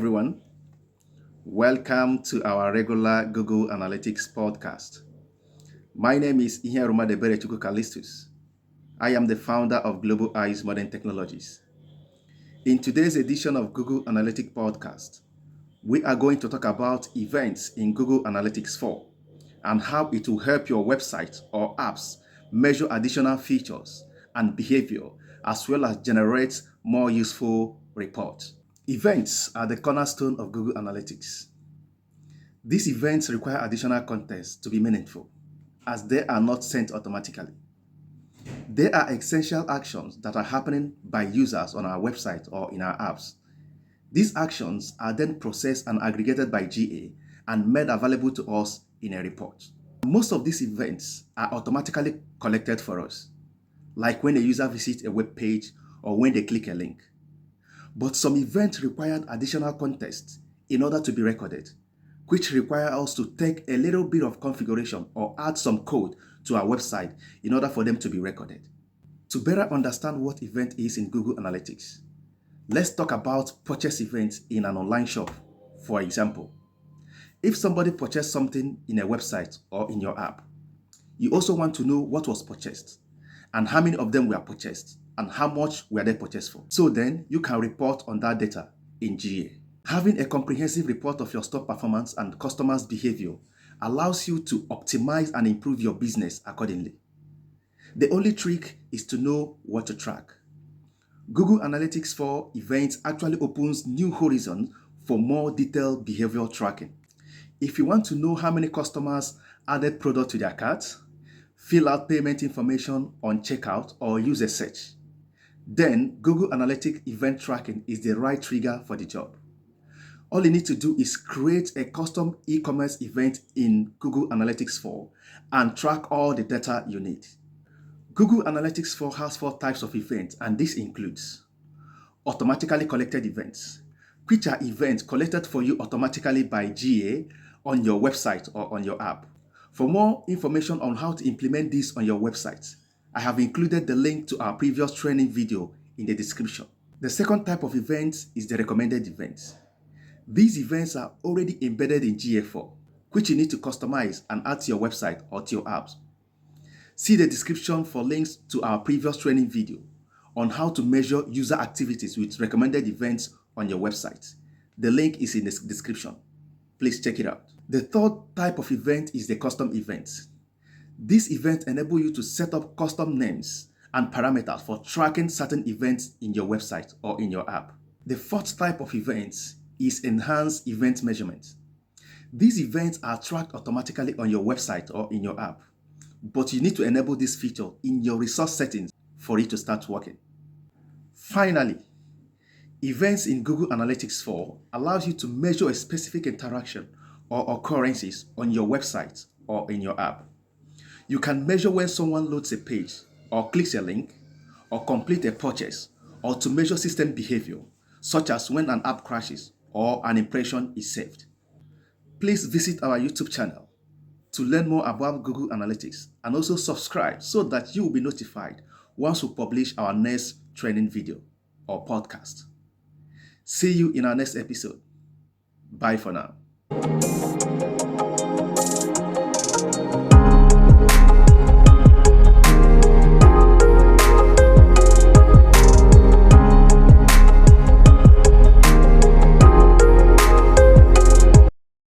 everyone. Welcome to our regular Google Analytics podcast. My name is Iheruma Deberechuku Callistus. I am the founder of Global Eyes Modern Technologies. In today's edition of Google Analytics podcast, we are going to talk about events in Google Analytics 4 and how it will help your website or apps measure additional features and behavior, as well as generate more useful reports. Events are the cornerstone of Google Analytics. These events require additional context to be meaningful, as they are not sent automatically. They are essential actions that are happening by users on our website or in our apps. These actions are then processed and aggregated by GA and made available to us in a report. Most of these events are automatically collected for us, like when a user visits a web page or when they click a link. But some events required additional context in order to be recorded, which require us to take a little bit of configuration or add some code to our website in order for them to be recorded. To better understand what event is in Google Analytics, let's talk about purchase events in an online shop. For example, if somebody purchased something in a website or in your app, you also want to know what was purchased and how many of them were purchased and how much were they purchased for. So then you can report on that data in GA. Having a comprehensive report of your store performance and customers' behavior allows you to optimize and improve your business accordingly. The only trick is to know what to track. Google Analytics 4 events actually opens new horizons for more detailed behavioral tracking. If you want to know how many customers added product to their cart, fill out payment information on checkout, or use a search, then Google Analytics event tracking is the right trigger for the job. All you need to do is create a custom e-commerce event in Google Analytics 4 and track all the data you need. Google Analytics 4 has 4 types of events, and this includes automatically collected events, which are events collected for you automatically by GA on your website or on your app. For more information on how to implement this on your website, I have included the link to our previous training video in the description. The second type of events is the recommended events. These events are already embedded in GA4, which you need to customize and add to your website or to your apps. See the description for links to our previous training video on how to measure user activities with recommended events on your website. The link is in the description. Please check it out. The third type of event is the custom events. These events enable you to set up custom names and parameters for tracking certain events in your website or in your app. The fourth type of events is enhanced event measurement. These events are tracked automatically on your website or in your app, but you need to enable this feature in your resource settings for it to start working. Finally, events in Google Analytics 4 allows you to measure a specific interaction or occurrences on your website or in your app. You can measure when someone loads a page or clicks a link or complete a purchase, or to measure system behavior, such as when an app crashes or an impression is saved. Please visit our YouTube channel to learn more about Google Analytics, and also subscribe so that you will be notified once we publish our next training video or podcast. See you in our next episode. Bye for now.